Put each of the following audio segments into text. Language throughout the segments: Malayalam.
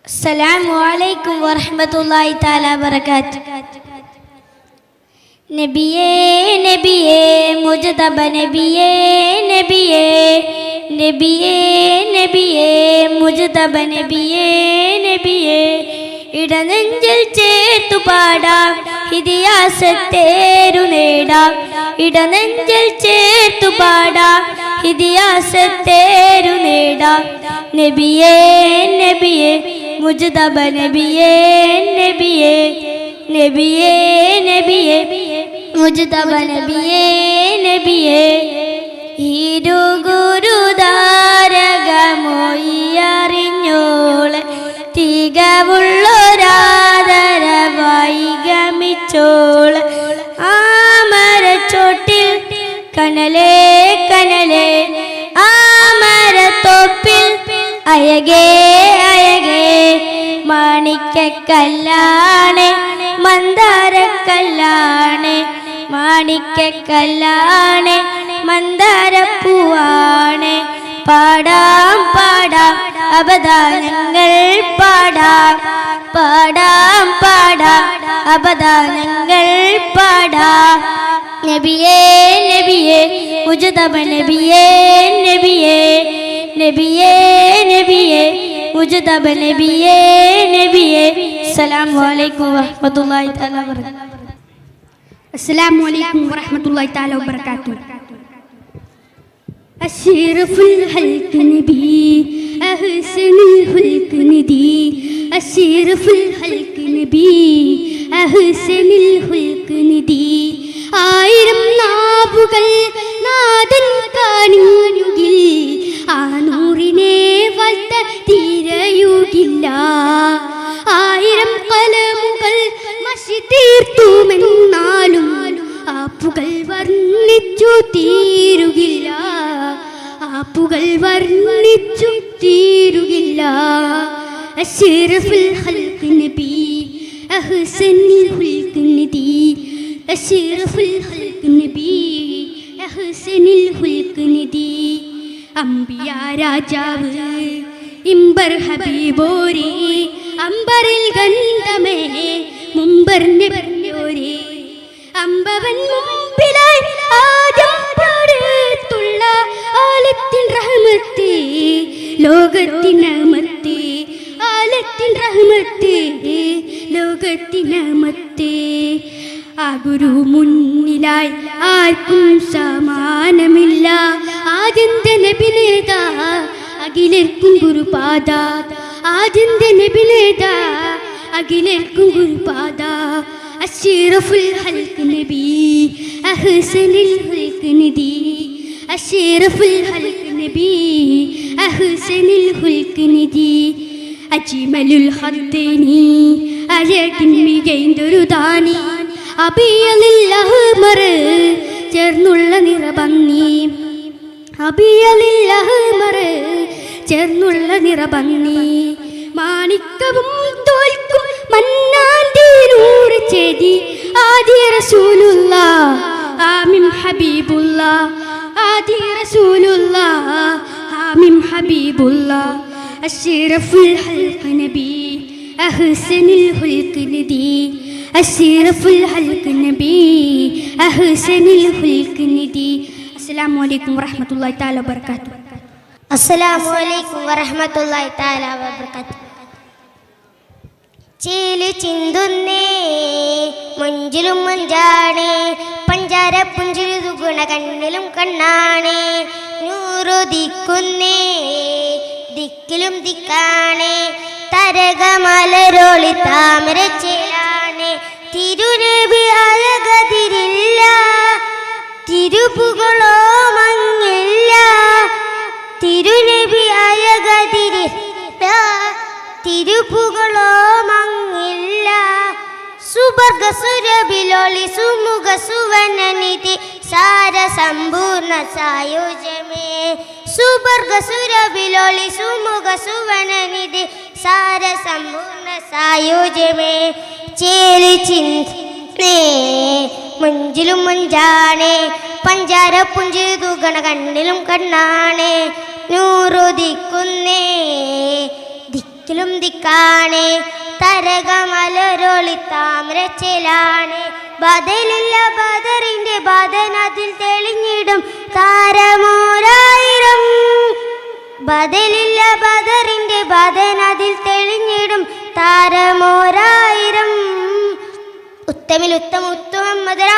അസ്സലാമു അലൈക്കും വറഹ്മത്തുള്ളാഹി തആല വബറകാതുഹു. നബിയേ നബിയേ മുജ്തബ നബിയേ നബിയേ നബിയേ നബിയേ മുജ്തബ നബിയേ നബിയേ ഇടനെഞ്ചിൽ ചേർത്തു പാടാം ഹിദിയാസത്തേരു നേടാം. ഇടനെഞ്ചിൽ ചേർത്തു പാടാം ഹിദിയാസത്തേരു നേടാം. നബിയേ നബിയേ മുജ്തബ നബിയേ നബിയേ നബിയേ നബിയേ മുജ്തബ നബിയേ നബിയേ ഇരു ഗുരുദാരകമൊയ്യറിഞ്ഞോളെ തികവുള്ളൊരാദരവായി ഗമിച്ചോളെ ആമരച്ചോട്ടിൽ കനലേ കനലേ ആമരത്തോപ്പിൽ അയകേ അയകേ മാണിക്കക്കല്ലാണ് മന്ദാരക്കല്ലാണ് മാണിക്കക്കല്ലാണ് മന്ദാരപ്പൂവാണ്. പാടാം പാടാം അപദാനങ്ങൾ പാടാം പാടാം പാടാം അപദാനങ്ങൾ പാടാം. നബിയേ നബിയേ മുജ്തബ നബിയേ നബിയേ നബിയേ നബിയേ മുജ്തബ നബിയേ നബിയേ. അസ്സലാമു അലൈക്കും വറഹ്മത്തുള്ളാഹി തആല വബറകാതുഹു. അസ്സലാമു അലൈക്കും വറഹ്മത്തുള്ളാഹി തആല വബറകാതുഹു. അശ്റഫുൽ ഖൽഖ് നബി അഹ്സനുൽ ഖൽഖ് നബി അശ്റഫുൽ ഖൽഖ് നബി അഹ്സനുൽ ഖൽഖ് നബി. ആയിരം നാവുകൾ നാദൻ കാണിയുകിൽ ആ നൂറിനെ വാഴ്ത്ത തീരയുകില്ല. ആയിരം കലമുകൾ മഷി തീർത്തുമെന്നാലും ആപ്പുകൾ വർണ്ണിച്ചു തീരുകില്ല. ആപ്പുകൾ വർണ്ണിച്ചു തീരുകില്ല. അശ്റഫുൽ ഖൽഖ് നബി അഹ്സനുൽ ഖൽഖ് നബി അശ്റഫുൽ ഖൽഖ് നബി അഹ്സനുൽ ഖൽഖ് നബി. അംബിയ രാജാവ് ഇമ്പർ ഹബീബോരേ അമ്പറിൽ ഗന്ധമേ മുമ്പർ നബിയോരേ. അമ്പവൻ മുമ്പിലായി ആദ്യം പാടത്തുള്ള ആലത്തിൻ റഹ്മത്തേ ലോകത്തിൻ അമത്തേ ആലത്തിൻ റഹ്മത്തേ ലോകത്തിൻ അമത്തേ. ആ ഗുരു മുന്നിലായി ആർക്കും സമാനമില്ല. ആദ്യത്തെ നബിനേത അഖിലർക്കും ഗുരുപാദ ആദ്യത്തെ നബിനേത അഖിലർക്കും ഗുരുപാദ. അശ്റഫുൽ ഖൽഖ് നബി അഹ്സനുൽ ഖൽഖ് നബി അശ്റഫുൽ ഖൽഖ് നബി അഹ്സനുൽ ഖൽഖ് നബി. അജ്മലുൽ ഖദ്ദനി അഴകിൻ മികൈന്തൊരു ദാനി അബിയലിൽ അഹ്മർ ചേർന്നുള്ള നിറഭംഗി അബിയലിൽ അഹ്മർ ചേർന്നുള്ള നിറഭംഗി. മാണിക്കവും തോൽക്കും മന്നാന്റെ നൂറ് ചേതി ആദി റസൂലുള്ളാഹ് ആമിൻ ഹബീബുള്ളാഹ് ആദി റസൂലുള്ളാഹ് ആമിൻ ഹബീബുള്ളാഹ്. അശ്റഫുൽ ഖൽഖ് നബി അഹ്സനുൽ ഖൽഖ് നബി അശ്റഫുൽ ഖൽഖ് നബി അഹ്സനുൽ ഖൽഖ് നബി. അസ്സലാമു അലൈക്കും വറഹ്മത്തുള്ളാഹി തആല വബറകാതുഹു. അസ്സലാമു അലൈക്കും വറഹ്മത്തുള്ളാഹി തആല വബറകാതുഹു. ചേല് ചിന്തുന്നേ മഞ്ചിലും മഞ്ചാണേ പഞ്ചാര പുഞ്ചിരു ഗുണ കണ്ണിലും കണ്ണാണേ. നൂറുദിക്കുന്നേ ദിക്കിലും ദിക്കാണേ തരകമലരോളി താമര ചേലാണേ. തിരുനബി അഴകതിരില്ല തിരുപുകളോ മങ്ങില്ല. തിരുനബി അഴകതിരില്ല തിരുപുകളോ മങ്ങില്ല. സുബർഗ സുരഭിലോളി സുമുഖ സുവനനിധി സാര സമ്പൂർണ്ണ സായുജ്യമേ. സുബർഗ സുരഭിലോളി സുമുഖ സുവനനിധി സാര സമ്പൂർണ്ണ സായുജ്യമേ. ചേലി ചിന്തേ മഞ്ചിലും മഞ്ചാണേ പഞ്ചാര പുഞ്ചിതു ഗണ കണ്ണിലും കണ്ണാണേ. നൂറുദിക്കുന്നേ ദിക്കിലും ദിക്കാണ് തരകമലരൊളി താമ്രച്ചേലാണ് ബദലില്ല ബദറിന്റെ ബദനതിൽ തെളിഞ്ഞിടും താരമോരായിരം ബദലില്ല ബദറിന്റെ ബദനതിൽ തെളിഞ്ഞിടും താരമോരായിരം ഉത്തമിൽ ഉത്തമ മുഹമ്മദര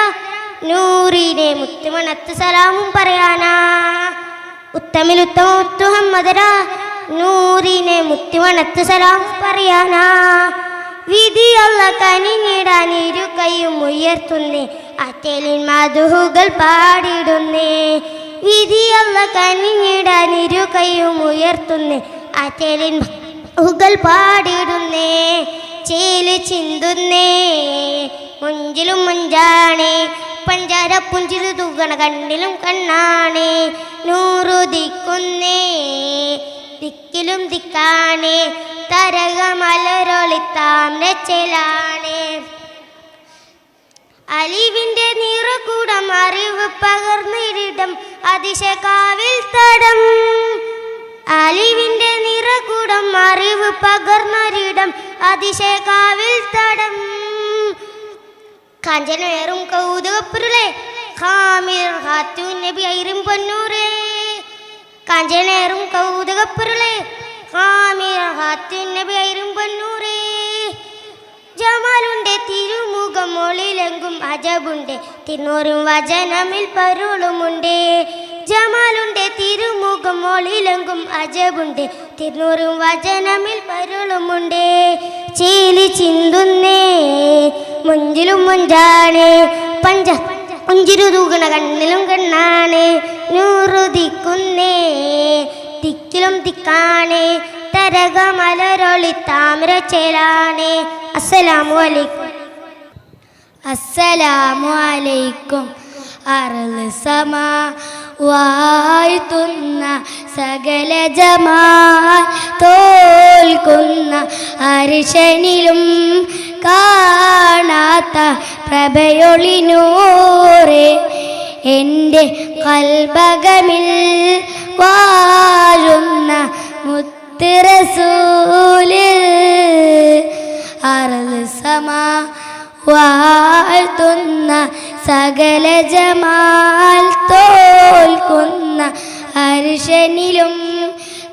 നൂറിനെ മുത്തുമണത്ത് സലാമും പറയാനാ ഉത്തമിൽ ഉത്തമ മുഹമ്മദര നൂറിനെ മുത്തുമണത്ത് സലാമും പറയാനാ വിധി അല്ല കനിഞ്ഞിടാൻ ഇരു കൈയും ഉയർത്തുന്നേ അറ്റലിൻ മധുഹുകൾ പാടിടുന്നേ വിധി അല്ല കനിഞ്ഞിടാൻ ഇരു കൈയും ഉയർത്തുന്നേ അറ്റലിൻ മധുഹുകൾ പാടിടുന്നേ ചേല് ചിന്തുന്നേ മുഞ്ചിലും മുഞ്ചാണേ പഞ്ചാര പുഞ്ചിരു തൂകണ കണ്ണിലും കണ്ണാണേ നൂറു ദിക്കുന്നേ ദിക്കിലും ദിക്കാണേ തരകമലരൊളിത്താമ്രച്ചേലാണ് അലിവിന്റെ നിറകൂടം അറിവ് പകർന്നിരിടം അതിശകാവിൽ തടം അലിവിന്റെ നിറകൂടം അറിവ് പകർന്നൊരിടം അതിശകാവിൽ തടം കാഞ്ചനേറും കൗതുകപ്പുരുളെ ഖാമിർ ഹാത്തു നബി ഐറും പൊന്നൂരേ കാഞ്ചനേറും കൗതുകപ്പുരുളെ ഖാമിർ ഹാത്തു നബി ഐറും പൊന്നൂരേ ജമാലുണ്ട് തിരുമുഖം ഒളിലെങ്കും അജബുണ്ട് തിന്നൂറും വചനമിൽ പരുളുമുണ്ട് ജമാലുണ്ട് തിരുമുഖം ഒളിലെങ്കും അജബുണ്ട് തിന്നൂറും വചനമിൽ പരുളുമുണ്ട് ചേലി ചിന്തുന്നേ മുഞ്ചിലും മുഞ്ചാണ് പുഞ്ചിരു തൂകണ കണ്ണിലും കണ്ണാണ് നൂറു ദിക്കുന്നേ ദിക്കിലും ദിക്കാണ് തരകമലരൊളി താമ്രച്ചേലാണ് അസ്സലാമു അലൈക്കും അസ്സലാമു അലൈക്കും അർള് സമാ വാഴ്ത്തുന്ന സകല ജമാൽ തോൽക്കുന്ന അരിശനിലും കാണാത്ത പ്രഭയൊളിനൂറേ എൻ്റെ കൽബകമിൽ വാഴുന്ന മുത്ത് റസൂല് അർള് സമാ വാഴ്ത്തുന്ന സകല ജമാൽ തോൽക്കുന്ന അർശനിലും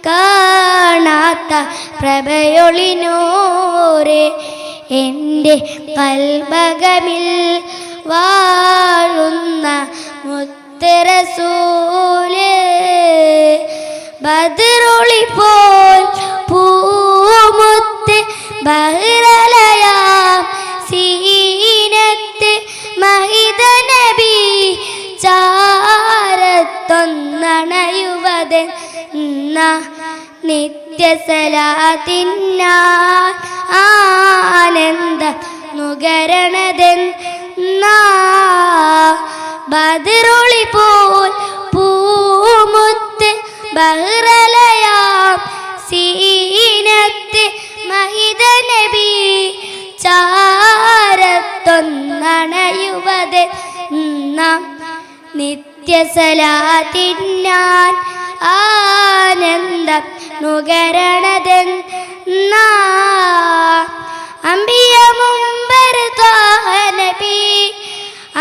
കാണാത്ത പ്രഭയൊളിനൂറേ എൻ്റെ കൽബകമിൽ വാഴുന്ന മുത്ത് റസൂല് ബദറുളി പോൽ പൂമുത്ത് ബഹ്റലയാം സീനത്ത് മഹിത നബി ചാരത്തൊന്നണയുവതെന്ന നിത്യസലാത്തിനാൽ ആനന്ദ നുകരണതെന്ന ബദറുളി പോൽ പൂമുത്ത് ബഹ്റലയാം സീനത്ത് മഹിത നബി ചാരത്തൊന്നണയുവതെന്ന നിത്യസലാത്തിനാൽ ആനന്ദം നുകരണതെന്ന അമ്പിയ മുമ്പർ നബി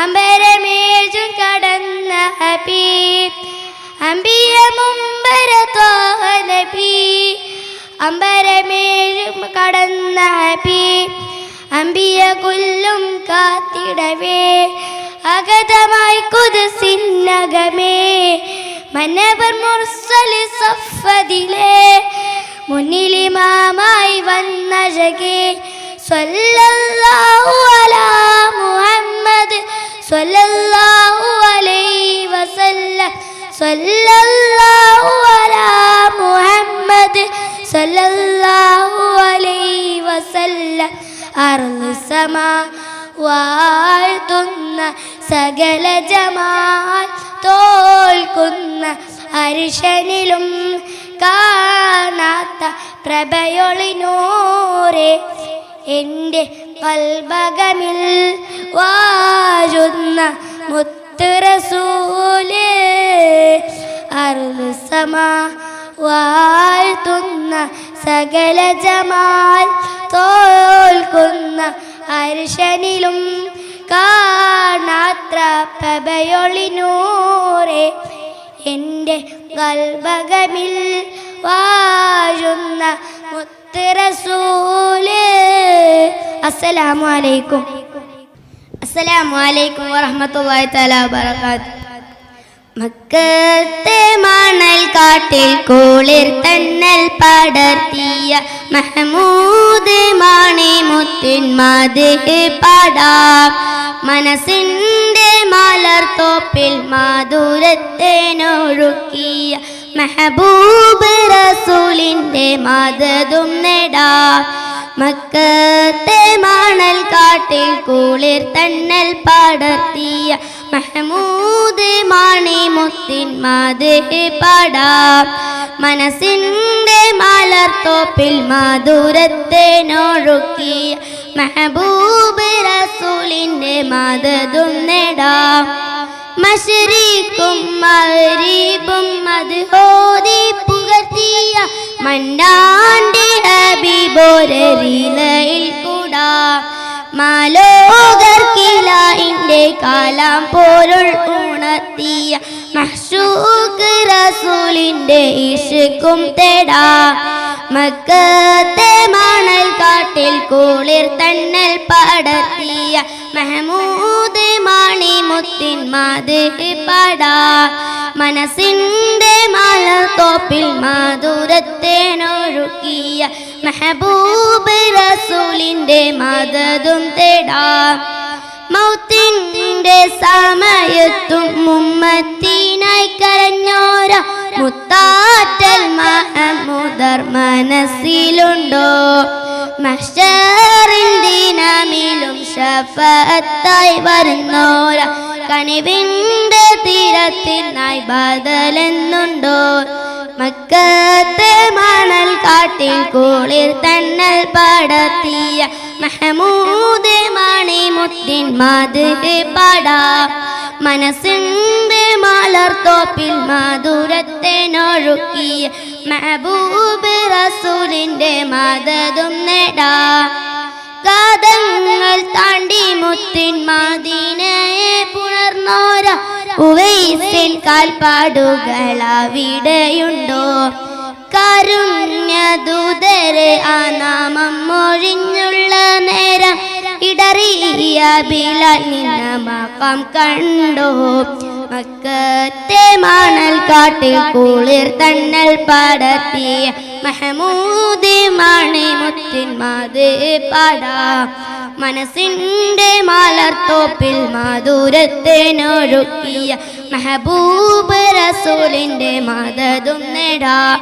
അമ്പരമേഴും കടന്ന ഹബീബ് അമ്പിയ മുമ്പർ നബി അമ്പരമേഴും കടന്ന ഹബീബ് അമ്പിയ കൊല്ലും കാത്തിടവേ അഗതമായി കുദസിന്നകമേ മനവർ മുർസൽ സഫദിലെ മുന്നിലിമാമായി വന്ന ജഗേ സ്വല്ലല്ലാഹു അലാ മുഹമ്മദ് സ്വല്ലല്ലാഹു അലൈഹി വസല്ലം സ്വല്ലല്ലാഹു അലാ മുഹമ്മദ് സ്വല്ലല്ലാഹു അലൈഹി വസല്ലം അർള് സമാ വാഴ്ത്തുന്ന സകല ജമാൽ തോൽക്കുന്ന അരിശനിലും കാണാത്ത പ്രഭയൊളിനൂറേ എൻ്റെ കൽബകമിൽ വാഴുന്ന മുത്ത് റസൂല് അർള് സമാ വാഴ്ത്തുന്ന സകല ജമാൽ തോൽക്കുന്ന അർശനിലും കാണാത്ര പ്രഭയൊളിനൂറെ എൻ്റെ കൽബകമിൽ വാഴുന്ന മുത്ത് റസൂല്. അസ്സലാമു അലൈക്കും. അസ്സലാമു അലൈക്കും വറഹ്മത്തുള്ളാഹി തആല വബറകാതുഹു. മക്കത്തെ മണൽ കാട്ടിൽ കുളിർ തന്നൽ പടർത്തിയ മഹമൂദ് മണിമുത്തിൻ മദ്ഹ് പാടാം. മനസ്സിൻ്റെ മലർത്തോപ്പിൽ മാധുരത്തേനൊഴുക്കിയ മെഹബൂബ് റസൂലിൻ്റെ മദദും നേടാം. മക്കത്തെ മണൽ കാട്ടിൽ കുളിർ തന്നൽ പടർത്തിയ മഹമൂദ് മണിമുത്തിൻ മദ്ഹ് പാടാം. മനസ്സിൻ്റെ മലർത്തോപ്പിൽ മാധുരത്തേനൊഴുക്കിയ മെഹബൂബ് റസൂലിൻ്റെ മദദും നേടാം. മശ്രിഖും മഗ്രിബും മദ്ഹോദി പുകഴ്ത്തിയ മന്നാന്റെ ഹബീബോരരിലയിൽ കൂടാം. മാലോകർക്കിലായിൻ്റെ കാലാം പോരുൾ ഉണർത്തിയ മഹ്ശൂഖ് റസൂലിൻ്റെ ഇഷ്കും തേടാം. മക്കത്തെ മണൽ കാട്ടിൽ കുളിർ തന്നൽ പടർത്തിയ മഹമൂദ് മണിമുത്തിൻ മദ്ഹ് പാടാം. മനസ്സിൻ്റെ മലർത്തോപ്പിൽ മാധുരത്തേനൊഴുക്കിയ മെഹബൂബ് റസൂലിൻ്റെ മദദും തേടാം. മൗത്തിൻ്റെ സമയത്തും ഉമ്മത്തിനായി കരഞ്ഞോര മുത്താറ്റൽ മഹമൂദർ മനസ്സിലുണ്ടോ? മഹ്ശറിൻ ദിനമിലും ശഫഅത്തായി വരുന്നോര കനിവിൻ്റെ തീരത്തിനായി ബദലെന്നുണ്ടോ? മക്കത്തെ മണൽ കാട്ടിൽ കുളിർ തന്നൽ പടർത്തിയ മഹമൂദ് മണിമുത്തിൻ മദ്ഹ് പാടാം. മനസ്സിൻ്റെ മലർത്തോപ്പിൽ മാധുരത്തേനൊഴുക്കിയ മെഹബൂബ് റസൂലിൻ്റെ മദദും നേടാം. കാതങ്ങൾ താണ്ടി മുത്തിൻ മദീനയെ പുണർന്നോര ഉവൈസിൻ കാൽപ്പാടുകളവിടെയുണ്ടോ? കാരുണ്യദൂതരെ ആ നാമം മൊഴിഞ്ഞുള്ള നേരം ഇടറിയ ബിലാൽ നിന്ന മഖാം കണ്ടോ? മക്കത്തെ മണൽ കാട്ടിൽ കുളിർ തന്നൽ പടർത്തിയ മഹമൂദ് മണിമുത്തിൻ മദ്ഹ് പാടാം. മനസ്സിൻ്റെ മലർത്തോപ്പിൽ മാധുരത്തേനൊഴുക്കിയ മെഹബൂബ് റസൂലിൻ്റെ മദദും നേടാം.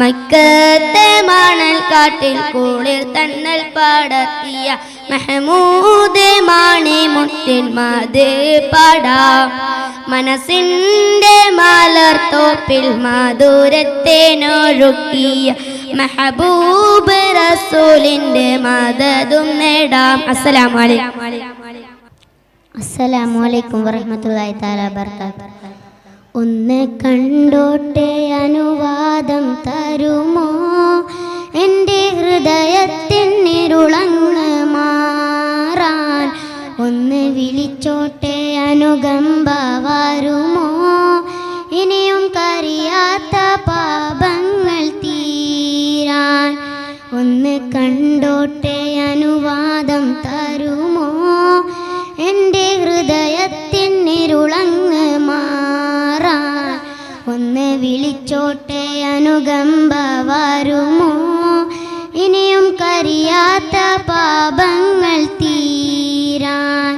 മക്കത്തെ മണൽ കാട്ടിൽ കുളിർ തന്നൽ പടർത്തിയ മെഹമൂദ് മണിമുത്തിൻ മദ്ഹ് പാടാം. മനസ്സിൻ്റെ മലർത്തോപ്പിൽ മാധുരത്തേനൊഴുക്കിയ മെഹബൂബ് റസൂലിൻ്റെ മദദും നേടാം. അസ്സലാമു അലൈക്കും. അസ്സലാമു അലൈക്കും വറഹ്മത്തുള്ളാഹി തആല വബറകാതുഹു. ഒന്ന് കണ്ടോട്ടെ അനുവാദം തരുമോ? എൻ്റെ ഹൃദയത്തിനിരുളങ്ങ് മാറാൻ ഒന്ന് വിളിച്ചോട്ടെ അനുകമ്പ വരുമോ? ഇനിയും കരിയാത്ത പാപങ്ങൾ തീരാൻ ഒന്ന് കണ്ടോട്ടെ അനുവാദം തരുമോ? എൻ്റെ ഹൃദയത്തിനിരുളങ്ങ് മാറാൻ ഒന്ന് വിളിച്ചോട്ടെ അനുകമ്പ വരുമോ? ഇനിയും കരിയാത്ത പാപങ്ങൾ തീരാൻ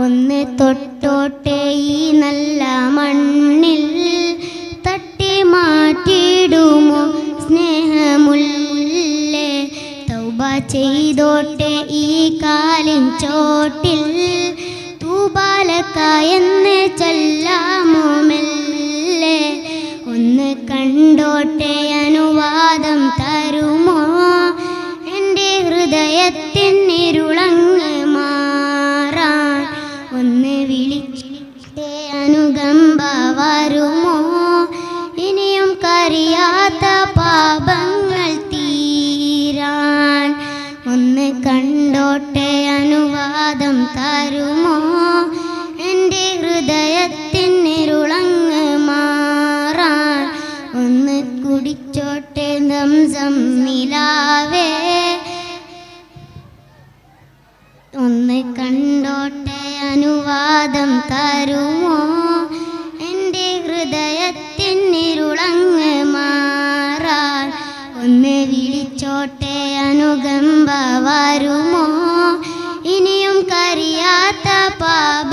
ഒന്ന് തൊട്ടോട്ടെ ഈ നല്ല മണ്ണിൽ തട്ടി മാറ്റിടുമോ സ്നേഹമുല്ലേ? തൗബ ചെയ്തോട്ടെ ഈ കാലിൻ ചോട്ടിൽ തൂബാലക എന്ന് ചൊല്ലാമോ മെല്ലെ? ഒന്ന് കണ്ടോട്ടെ അനുവാദം തരുമോ? എൻ്റെ ഹൃദയത്തിനിരുളങ്ങ് മാറാൻ ഒന്ന് വിളിച്ചേ അനുകമ്പ വരുമോ? ഇനിയും കരിയാത്ത ഒന്ന് കണ്ടോട്ടെ അനുവാദം തരുമോ എൻ്റെ ഹൃദയത്തിനിരുളങ്ങ് മാറാൻ ഒന്ന് കുടിച്ചോട്ടെ സംസം നിലാവേ ഒന്ന് കണ്ടോട്ടെ അനുവാദം തരുമോ എൻ്റെ ഹൃദയത്തിനിരുളങ്ങ് മാറാൻ ഒന്ന് വിളിച്ചോട്ടെ അനുകമ്പ വരുമോ ഇനിയും കരിയാത്ത പാപ